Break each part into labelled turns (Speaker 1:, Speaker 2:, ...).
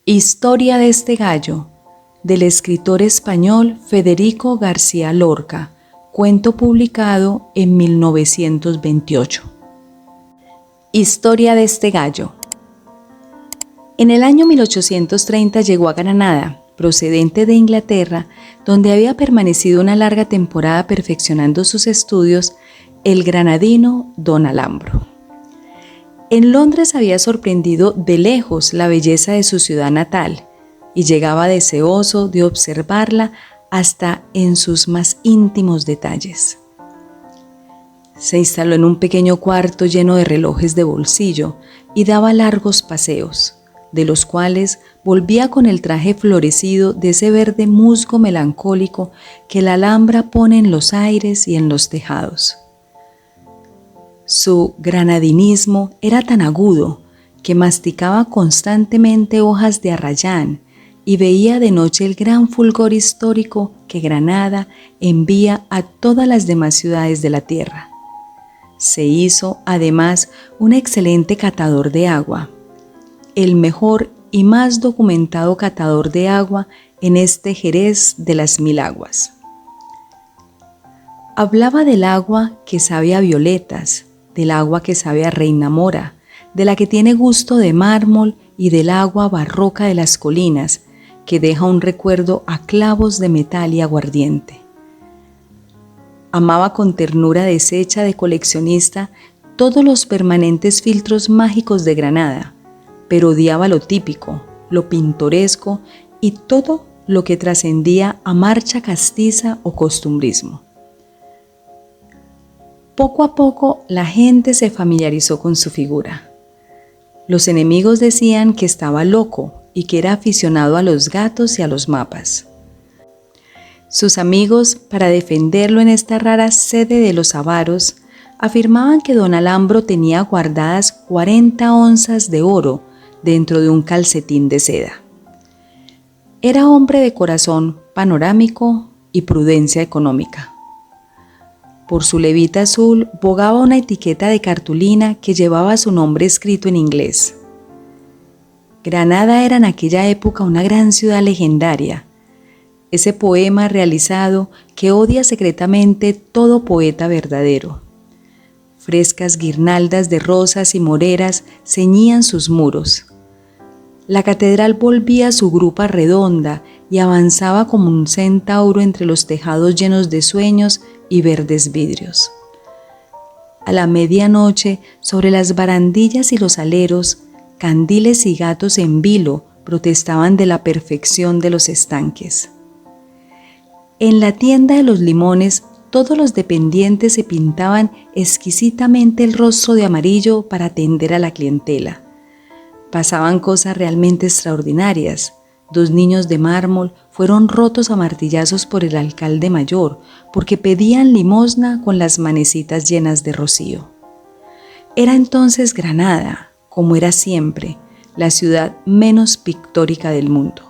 Speaker 1: Historia de este gallo, del escritor español Federico García Lorca, cuento publicado en 1928. Historia de este gallo. En el año 1830 llegó a Granada, procedente de Inglaterra, donde había permanecido una larga temporada perfeccionando sus estudios, el granadino don Alambro. En Londres había sorprendido de lejos la belleza de su ciudad natal y llegaba deseoso de observarla hasta en sus más íntimos detalles. Se instaló en un pequeño cuarto lleno de relojes de bolsillo y daba largos paseos, de los cuales volvía con el traje florecido de ese verde musgo melancólico que la Alhambra pone en los aires y en los tejados. Su granadinismo era tan agudo que masticaba constantemente hojas de arrayán y veía de noche el gran fulgor histórico que Granada envía a todas las demás ciudades de la tierra. Se hizo, además, un excelente catador de agua, el mejor y más documentado catador de agua en este Jerez de las Mil Aguas. Hablaba del agua que sabe a violetas, del agua que sabe a reina mora, de la que tiene gusto de mármol y del agua barroca de las colinas, que deja un recuerdo a clavos de metal y aguardiente. Amaba con ternura deshecha de coleccionista todos los permanentes filtros mágicos de Granada, pero odiaba lo típico, lo pintoresco y todo lo que trascendía a marcha castiza o costumbrismo. Poco a poco la gente se familiarizó con su figura. Los enemigos decían que estaba loco y que era aficionado a los gatos y a los mapas. Sus amigos, para defenderlo en esta rara sede de los avaros, afirmaban que don Alambro tenía guardadas 40 onzas de oro dentro de un calcetín de seda. Era hombre de corazón panorámico y prudencia económica. Por su levita azul bogaba una etiqueta de cartulina que llevaba su nombre escrito en inglés. Granada era en aquella época una gran ciudad legendaria, ese poema realizado que odia secretamente todo poeta verdadero. Frescas guirnaldas de rosas y moreras ceñían sus muros. La catedral volvía su grupa redonda y avanzaba como un centauro entre los tejados llenos de sueños y verdes vidrios. A la medianoche, sobre las barandillas y los aleros, candiles y gatos en vilo protestaban de la perfección de los estanques. En la tienda de los limones, todos los dependientes se pintaban exquisitamente el rostro de amarillo para atender a la clientela. Pasaban cosas realmente extraordinarias. 2 niños de mármol fueron rotos a martillazos por el alcalde mayor porque pedían limosna con las manecitas llenas de rocío. Era entonces Granada, como era siempre, la ciudad menos pictórica del mundo.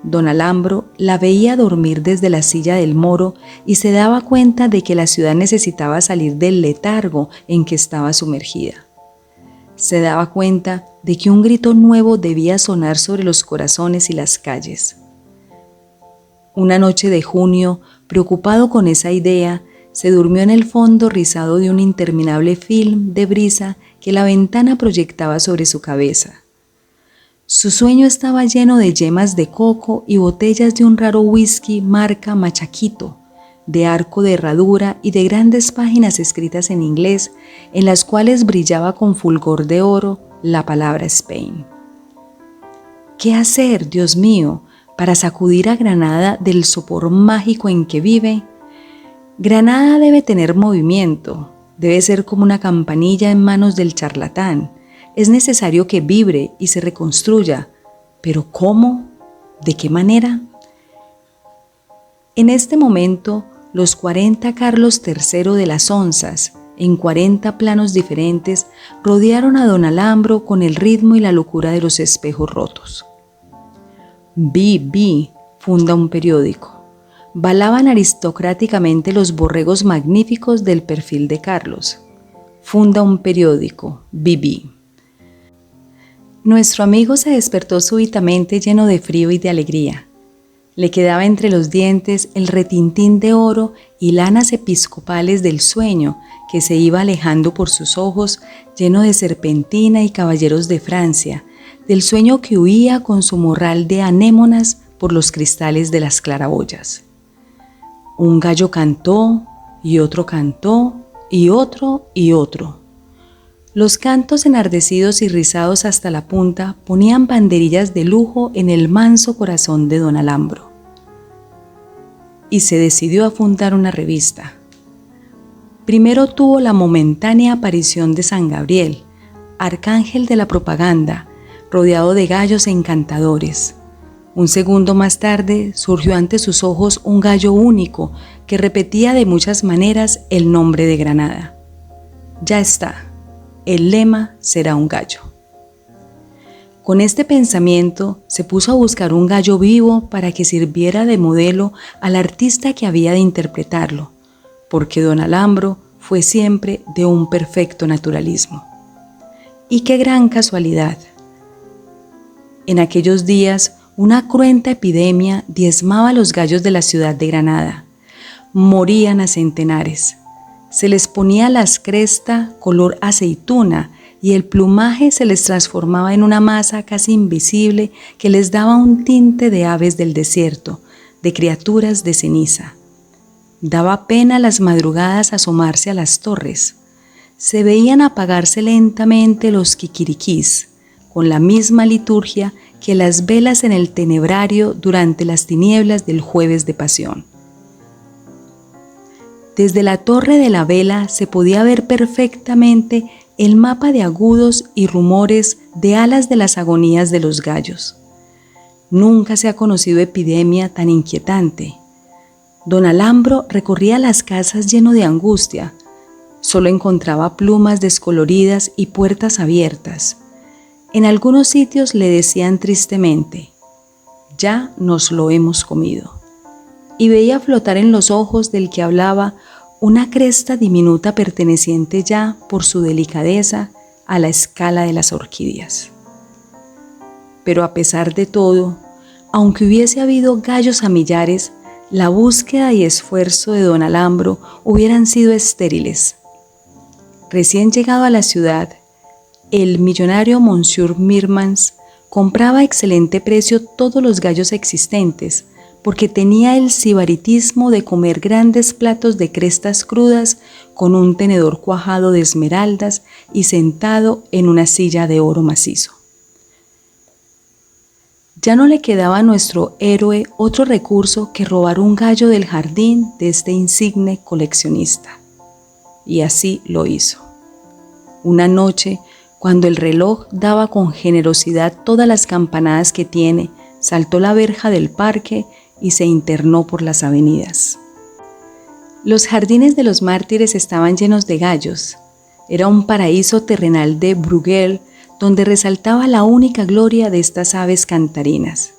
Speaker 1: Don Alambro la veía dormir desde la silla del moro y se daba cuenta de que la ciudad necesitaba salir del letargo en que estaba sumergida. Se daba cuenta de que un grito nuevo debía sonar sobre los corazones y las calles. Una noche de junio, preocupado con esa idea, se durmió en el fondo rizado de un interminable film de brisa que la ventana proyectaba sobre su cabeza. Su sueño estaba lleno de yemas de coco y botellas de un raro whisky marca Machaquito, de arco de herradura y de grandes páginas escritas en inglés, en las cuales brillaba con fulgor de oro la palabra Spain. ¿Qué hacer, Dios mío, para sacudir a Granada del sopor mágico en que vive? Granada debe tener movimiento, debe ser como una campanilla en manos del charlatán. Es necesario que vibre y se reconstruya, pero ¿cómo? ¿De qué manera? En este momento, los 40 Carlos III de las onzas, en 40 planos diferentes, rodearon a don Alambro con el ritmo y la locura de los espejos rotos. Vi, funda un periódico. Balaban aristocráticamente los borregos magníficos del perfil de Carlos. Funda un periódico, Vi. Nuestro amigo se despertó súbitamente lleno de frío y de alegría. Le quedaba entre los dientes el retintín de oro y lanas episcopales del sueño que se iba alejando por sus ojos, lleno de serpentina y caballeros de Francia, del sueño que huía con su morral de anémonas por los cristales de las claraboyas. Un gallo cantó, y otro cantó, y otro, y otro. Los cantos enardecidos y rizados hasta la punta ponían banderillas de lujo en el manso corazón de don Alambro. Y se decidió a fundar una revista. Primero tuvo la momentánea aparición de San Gabriel, arcángel de la propaganda, rodeado de gallos encantadores. Un segundo más tarde surgió ante sus ojos un gallo único que repetía de muchas maneras el nombre de Granada. Ya está. El lema será un gallo. Con este pensamiento se puso a buscar un gallo vivo para que sirviera de modelo al artista que había de interpretarlo, porque don Alambro fue siempre de un perfecto naturalismo. Y qué gran casualidad. En aquellos días una cruenta epidemia diezmaba a los gallos de la ciudad de Granada. Morían a centenares. Se les ponía la cresta color aceituna y el plumaje se les transformaba en una masa casi invisible que les daba un tinte de aves del desierto, de criaturas de ceniza. Daba pena las madrugadas asomarse a las torres. Se veían apagarse lentamente los kikirikís, con la misma liturgia que las velas en el tenebrario durante las tinieblas del jueves de pasión. Desde la torre de la vela se podía ver perfectamente el mapa de agudos y rumores de alas de las agonías de los gallos. Nunca se ha conocido epidemia tan inquietante. Don Alambro recorría las casas lleno de angustia. Solo encontraba plumas descoloridas y puertas abiertas. En algunos sitios le decían tristemente: «Ya nos lo hemos comido». Y veía flotar en los ojos del que hablaba una cresta diminuta perteneciente ya, por su delicadeza, a la escala de las orquídeas. Pero a pesar de todo, aunque hubiese habido gallos a millares, la búsqueda y esfuerzo de don Alambro hubieran sido estériles. Recién llegado a la ciudad, el millonario Monsieur Mirmans compraba a excelente precio todos los gallos existentes, porque tenía el sibaritismo de comer grandes platos de crestas crudas con un tenedor cuajado de esmeraldas y sentado en una silla de oro macizo. Ya no le quedaba a nuestro héroe otro recurso que robar un gallo del jardín de este insigne coleccionista. Y así lo hizo. Una noche, cuando el reloj daba con generosidad todas las campanadas que tiene, saltó la verja del parque y se internó por las avenidas. Los jardines de los mártires estaban llenos de gallos. Era un paraíso terrenal de Bruegel donde resaltaba la única gloria de estas aves cantarinas.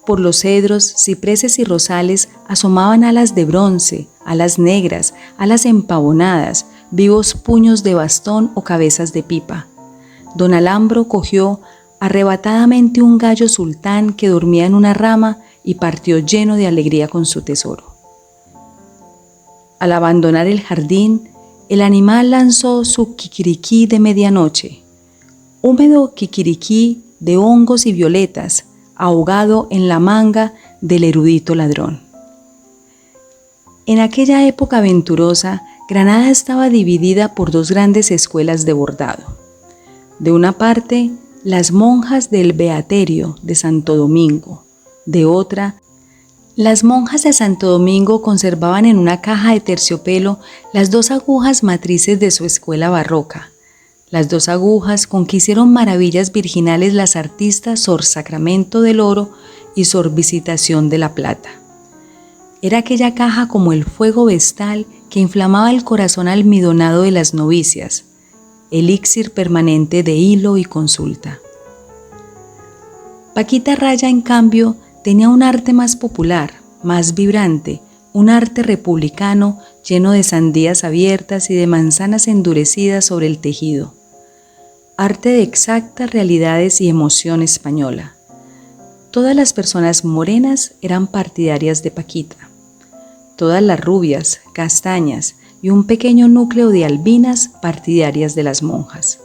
Speaker 1: Por los cedros, cipreses y rosales asomaban alas de bronce, alas negras, alas empavonadas, vivos puños de bastón o cabezas de pipa. Don Alambro cogió arrebatadamente un gallo sultán que dormía en una rama y partió lleno de alegría con su tesoro. Al abandonar el jardín, el animal lanzó su kikirikí de medianoche, húmedo kikirikí de hongos y violetas, ahogado en la manga del erudito ladrón. En aquella época aventurosa, Granada estaba dividida por dos grandes escuelas de bordado. De una parte, las monjas del Beaterio de Santo Domingo. De otra, las monjas de Santo Domingo conservaban en una caja de terciopelo las dos agujas matrices de su escuela barroca, las dos agujas con que hicieron maravillas virginales las artistas Sor Sacramento del Oro y Sor Visitación de la Plata. Era aquella caja como el fuego vestal que inflamaba el corazón almidonado de las novicias, elixir permanente de hilo y consulta. Paquita Raya, en cambio, tenía un arte más popular, más vibrante, un arte republicano lleno de sandías abiertas y de manzanas endurecidas sobre el tejido. arte de exactas realidades y emoción española. Todas las personas morenas eran partidarias de Paquita. Todas las rubias, castañas y un pequeño núcleo de albinas partidarias de las monjas.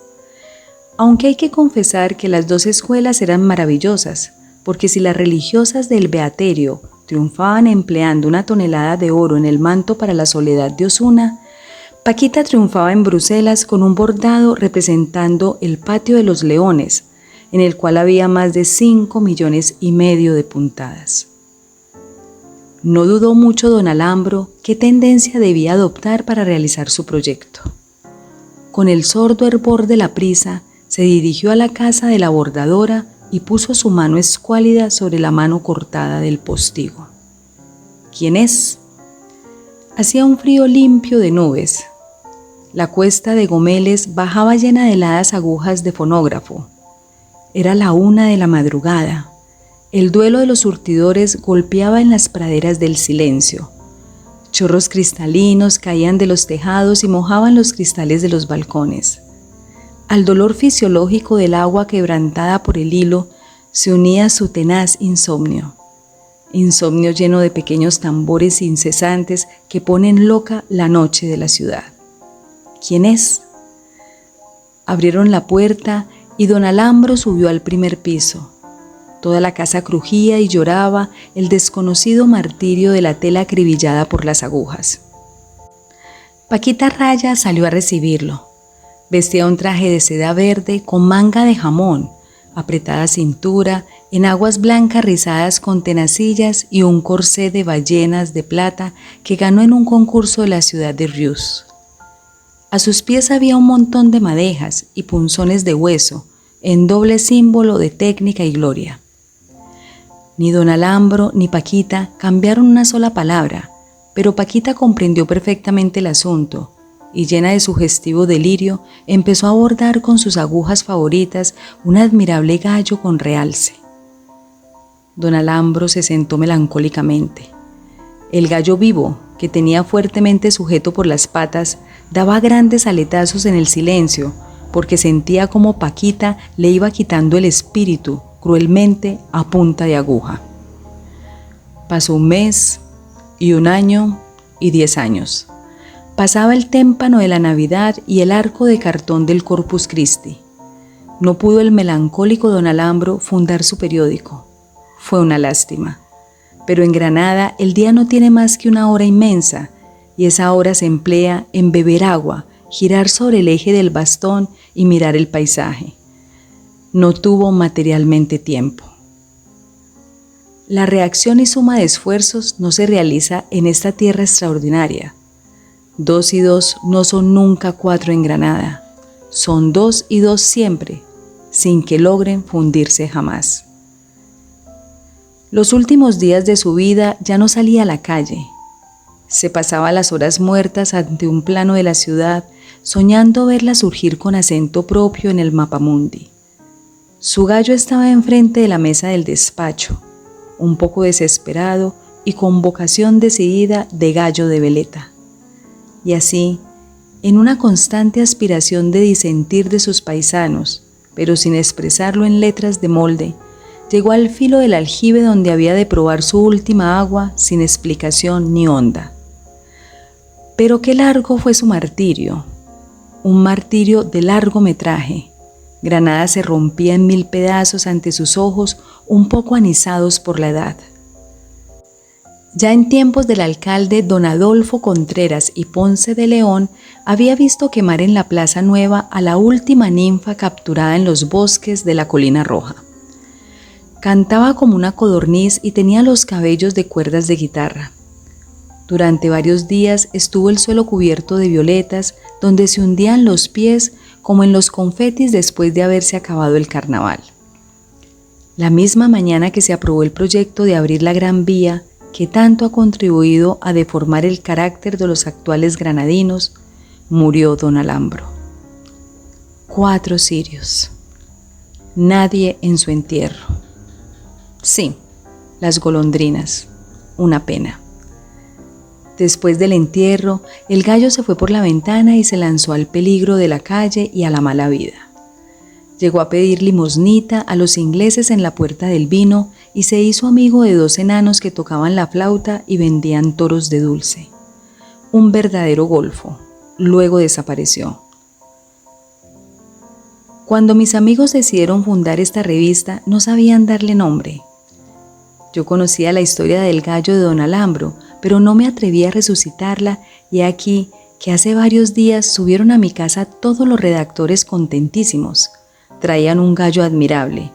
Speaker 1: Aunque hay que confesar que las dos escuelas eran maravillosas, porque si las religiosas del Beaterio triunfaban empleando 1 tonelada de oro en el manto para la Soledad de Osuna, Paquita triunfaba en Bruselas con un bordado representando el Patio de los Leones, en el cual había más de 5,5 millones de puntadas. No dudó mucho don Alambro qué tendencia debía adoptar para realizar su proyecto. Con el sordo hervor de la prisa, se dirigió a la casa de la bordadora y puso su mano escuálida sobre la mano cortada del postigo. ¿Quién es? Hacía un frío limpio de nubes. La cuesta de Gomeles bajaba llena de heladas agujas de fonógrafo. Era la 1 de la madrugada. El duelo de los surtidores golpeaba en las praderas del silencio. Chorros cristalinos caían de los tejados y mojaban los cristales de los balcones. Al dolor fisiológico del agua quebrantada por el hilo se unía su tenaz insomnio. Insomnio lleno de pequeños tambores incesantes que ponen loca la noche de la ciudad. ¿Quién es? Abrieron la puerta y don Alambro subió al primer piso. Toda la casa crujía y lloraba el desconocido martirio de la tela acribillada por las agujas. Paquita Raya salió a recibirlo. Vestía un traje de seda verde con manga de jamón, apretada cintura, enaguas blancas rizadas con tenacillas y un corsé de ballenas de plata que ganó en un concurso de la ciudad de Rius. A sus pies había un montón de madejas y punzones de hueso, en doble símbolo de técnica y gloria. Ni don Alambro ni Paquita cambiaron una sola palabra, pero Paquita comprendió perfectamente el asunto y, llena de sugestivo delirio, empezó a bordar con sus agujas favoritas un admirable gallo con realce. Don Alambro se sentó melancólicamente. El gallo vivo, que tenía fuertemente sujeto por las patas, daba grandes aletazos en el silencio, porque sentía como Paquita le iba quitando el espíritu cruelmente a punta de aguja. Pasó 1 mes, y 1 año, y 10 años. Pasaba el témpano de la Navidad y el arco de cartón del Corpus Christi. No pudo el melancólico don Alambro fundar su periódico. Fue una lástima. Pero en Granada el día no tiene más que 1 hora inmensa, y esa hora se emplea en beber agua, girar sobre el eje del bastón y mirar el paisaje. No tuvo materialmente tiempo. La reacción y suma de esfuerzos no se realiza en esta tierra extraordinaria. 2 y 2 no son nunca 4 en Granada. Son 2 y 2 siempre, sin que logren fundirse jamás. Los últimos días de su vida ya no salía a la calle. Se pasaba las horas muertas ante un plano de la ciudad, soñando verla surgir con acento propio en el mapamundi. Su gallo estaba enfrente de la mesa del despacho, un poco desesperado y con vocación decidida de gallo de veleta. Y así, en una constante aspiración de disentir de sus paisanos, pero sin expresarlo en letras de molde, llegó al filo del aljibe donde había de probar su última agua sin explicación ni honda. Pero qué largo fue su martirio, un martirio de largo metraje. Granada se rompía en 1000 pedazos ante sus ojos, un poco anisados por la edad. Ya en tiempos del alcalde don Adolfo Contreras y Ponce de León, había visto quemar en la Plaza Nueva a la última ninfa capturada en los bosques de la Colina Roja. Cantaba como una codorniz y tenía los cabellos de cuerdas de guitarra. Durante varios días estuvo el suelo cubierto de violetas, donde se hundían los pies como en los confetis después de haberse acabado el carnaval. La misma mañana que se aprobó el proyecto de abrir la Gran Vía, que tanto ha contribuido a deformar el carácter de los actuales granadinos, murió don Alambro. 4 cirios. Nadie en su entierro. Sí, las golondrinas. Una pena. Después del entierro, el gallo se fue por la ventana y se lanzó al peligro de la calle y a la mala vida. Llegó a pedir limosnita a los ingleses en la Puerta del Vino y se hizo amigo de 2 enanos que tocaban la flauta y vendían toros de dulce. Un verdadero golfo. Luego desapareció. Cuando mis amigos decidieron fundar esta revista, no sabían darle nombre. Yo conocía la historia del gallo de Don Alambro, pero no me atreví a resucitarla, y aquí que hace varios días subieron a mi casa todos los redactores contentísimos. Traían un gallo admirable.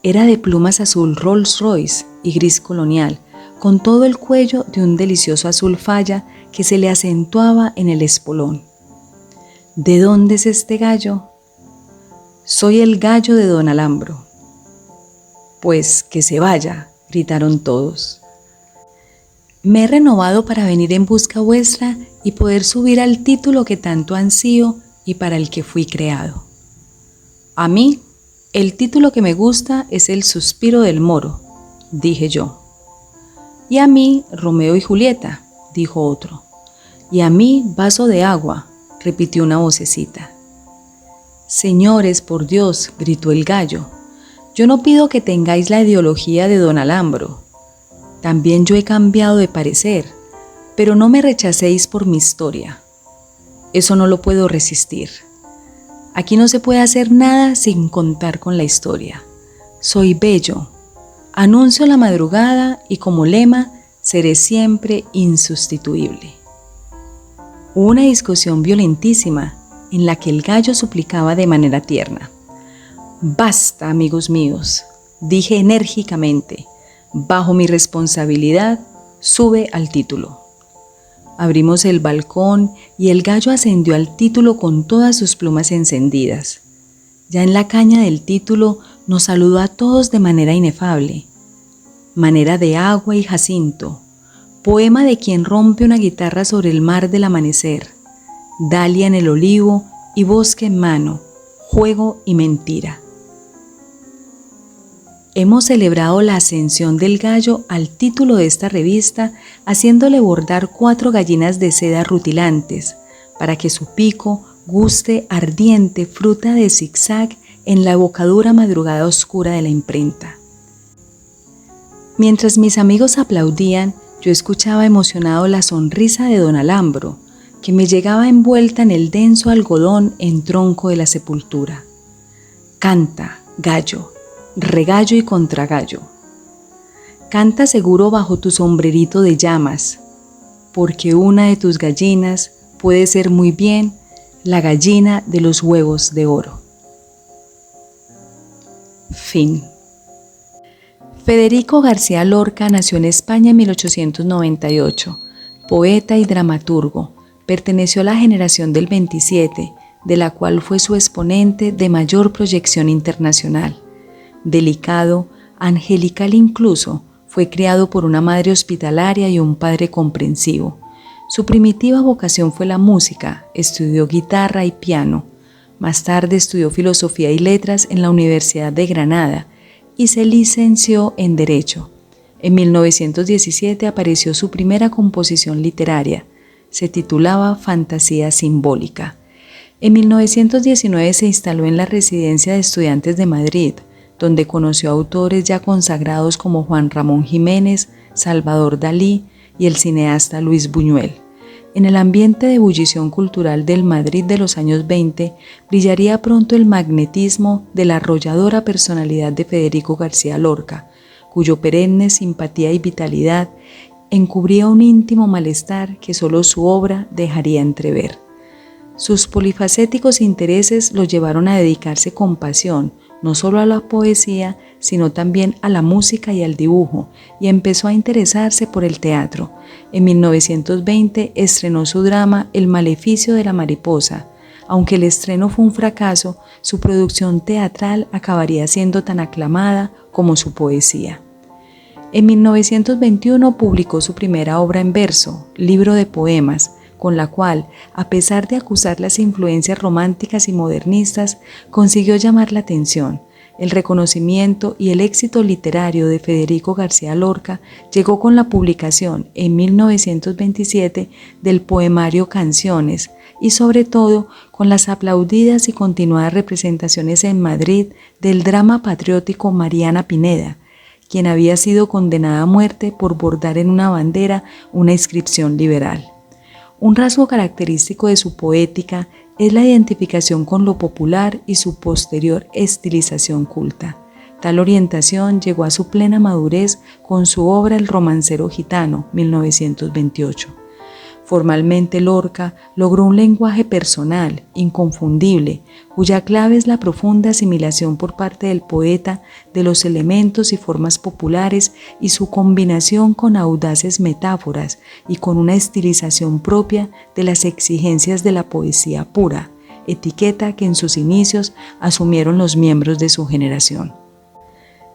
Speaker 1: Era de plumas azul Rolls Royce y gris colonial, con todo el cuello de un delicioso azul falla que se le acentuaba en el espolón. ¿De dónde es este gallo? Soy el gallo de Don Alambro. Pues que se vaya, gritaron todos. Me he renovado para venir en busca vuestra y poder subir al título que tanto ansío y para el que fui creado. A mí, el título que me gusta es El suspiro del moro, dije yo. Y a mí, Romeo y Julieta, dijo otro. Y a mí, Vaso de agua, repitió una vocecita. Señores, por Dios, gritó el gallo, yo no pido que tengáis la ideología de Don Alambro. También yo he cambiado de parecer, pero no me rechacéis por mi historia. Eso no lo puedo resistir. Aquí no se puede hacer nada sin contar con la historia. Soy bello, anuncio la madrugada y como lema, seré siempre insustituible. Hubo una discusión violentísima en la que el gallo suplicaba de manera tierna. Basta, amigos míos, dije enérgicamente, bajo mi responsabilidad, sube al título. Abrimos el balcón y el gallo ascendió al título con todas sus plumas encendidas. Ya en la caña del título nos saludó a todos de manera inefable. Manera de agua y jacinto, poema de quien rompe una guitarra sobre el mar del amanecer, dalia en el olivo y bosque en mano, juego y mentira. Hemos celebrado la ascensión del gallo al título de esta revista haciéndole bordar 4 gallinas de seda rutilantes para que su pico guste ardiente fruta de zigzag en la evocadora madrugada oscura de la imprenta. Mientras mis amigos aplaudían, yo escuchaba emocionado la sonrisa de Don Alambro, que me llegaba envuelta en el denso algodón en tronco de la sepultura. Canta, gallo, regallo y contragallo. Canta seguro bajo tu sombrerito de llamas, porque una de tus gallinas puede ser muy bien la gallina de los huevos de oro. Fin. Federico García Lorca nació en España en 1898, poeta y dramaturgo. Perteneció a la generación del 27, de la cual fue su exponente de mayor proyección internacional. Delicado, angelical incluso, fue criado por una madre hospitalaria y un padre comprensivo. Su primitiva vocación fue la música, estudió guitarra y piano. Más tarde estudió filosofía y letras en la Universidad de Granada y se licenció en Derecho. En 1917 apareció su primera composición literaria. Se titulaba Fantasía Simbólica. En 1919 se instaló en la Residencia de Estudiantes de Madrid, donde conoció a autores ya consagrados como Juan Ramón Jiménez, Salvador Dalí y el cineasta Luis Buñuel. En el ambiente de ebullición cultural del Madrid de los años 20, brillaría pronto el magnetismo de la arrolladora personalidad de Federico García Lorca, cuyo perenne simpatía y vitalidad encubría un íntimo malestar que solo su obra dejaría entrever. Sus polifacéticos intereses lo llevaron a dedicarse con pasión no solo a la poesía, sino también a la música y al dibujo, y empezó a interesarse por el teatro. En 1920 estrenó su drama El maleficio de la mariposa. Aunque el estreno fue un fracaso, su producción teatral acabaría siendo tan aclamada como su poesía. En 1921 publicó su primera obra en verso, Libro de Poemas, con la cual, a pesar de acusar las influencias románticas y modernistas, consiguió llamar la atención. El reconocimiento y el éxito literario de Federico García Lorca llegó con la publicación en 1927 del poemario Canciones y sobre todo con las aplaudidas y continuadas representaciones en Madrid del drama patriótico Mariana Pineda, quien había sido condenada a muerte por bordar en una bandera una inscripción liberal. Un rasgo característico de su poética es la identificación con lo popular y su posterior estilización culta. Tal orientación llegó a su plena madurez con su obra El romancero gitano, 1928. Formalmente Lorca logró un lenguaje personal, inconfundible, cuya clave es la profunda asimilación por parte del poeta de los elementos y formas populares y su combinación con audaces metáforas y con una estilización propia de las exigencias de la poesía pura, etiqueta que en sus inicios asumieron los miembros de su generación.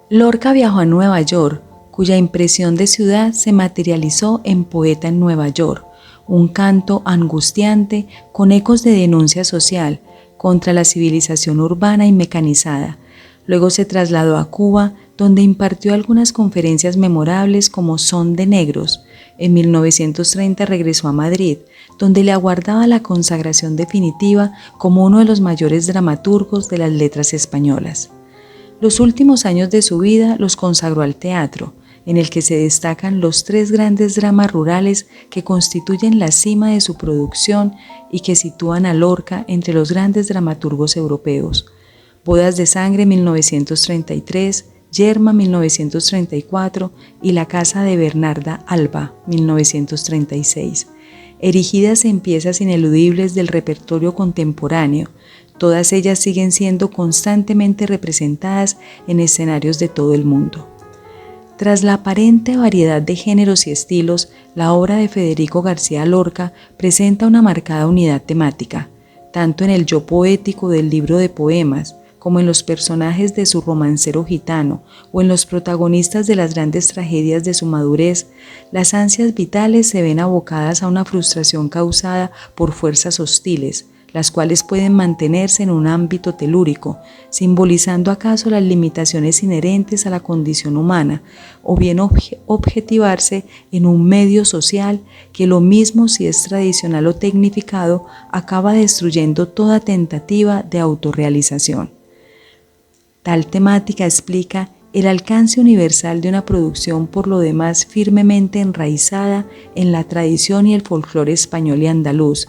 Speaker 1: Lorca viajó a Nueva York, cuya impresión de ciudad se materializó en Poeta en Nueva York, un canto angustiante con ecos de denuncia social contra la civilización urbana y mecanizada. Luego se trasladó a Cuba, donde impartió algunas conferencias memorables como Son de Negros. En 1930 regresó a Madrid, donde le aguardaba la consagración definitiva como uno de los mayores dramaturgos de las letras españolas. Los últimos años de su vida los consagró al teatro, en el que se destacan los 3 grandes dramas rurales que constituyen la cima de su producción y que sitúan a Lorca entre los grandes dramaturgos europeos: Bodas de Sangre 1933, Yerma 1934 y La Casa de Bernarda Alba 1936, erigidas en piezas ineludibles del repertorio contemporáneo. Todas ellas siguen siendo constantemente representadas en escenarios de todo el mundo. Tras la aparente variedad de géneros y estilos, la obra de Federico García Lorca presenta una marcada unidad temática, tanto en el yo poético del libro de poemas, como en los personajes de su romancero gitano o en los protagonistas de las grandes tragedias de su madurez. Las ansias vitales se ven abocadas a una frustración causada por fuerzas hostiles, las cuales pueden mantenerse en un ámbito telúrico, simbolizando acaso las limitaciones inherentes a la condición humana, o bien objetivarse en un medio social que, lo mismo si es tradicional o tecnificado, acaba destruyendo toda tentativa de autorrealización. Tal temática explica el alcance universal de una producción por lo demás firmemente enraizada en la tradición y el folclore español y andaluz,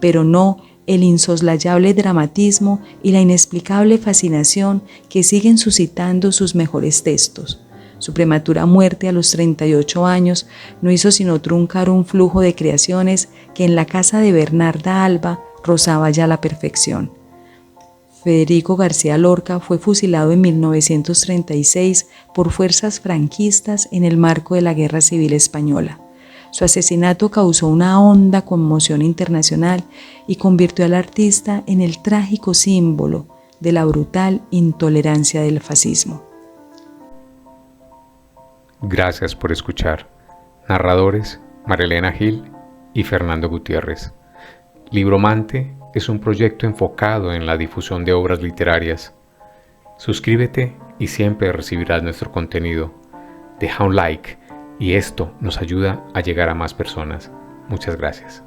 Speaker 1: pero no el insoslayable dramatismo y la inexplicable fascinación que siguen suscitando sus mejores textos. Su prematura muerte a los 38 años no hizo sino truncar un flujo de creaciones que en La Casa de Bernarda Alba rozaba ya la perfección. Federico García Lorca fue fusilado en 1936 por fuerzas franquistas en el marco de la Guerra Civil Española. Su asesinato causó una honda conmoción internacional y convirtió al artista en el trágico símbolo de la brutal intolerancia del fascismo.
Speaker 2: Gracias por escuchar. Narradores: Marilena Gil y Fernando Gutiérrez. Libromante es un proyecto enfocado en la difusión de obras literarias. Suscríbete y siempre recibirás nuestro contenido. Deja un like y esto nos ayuda a llegar a más personas. Muchas gracias.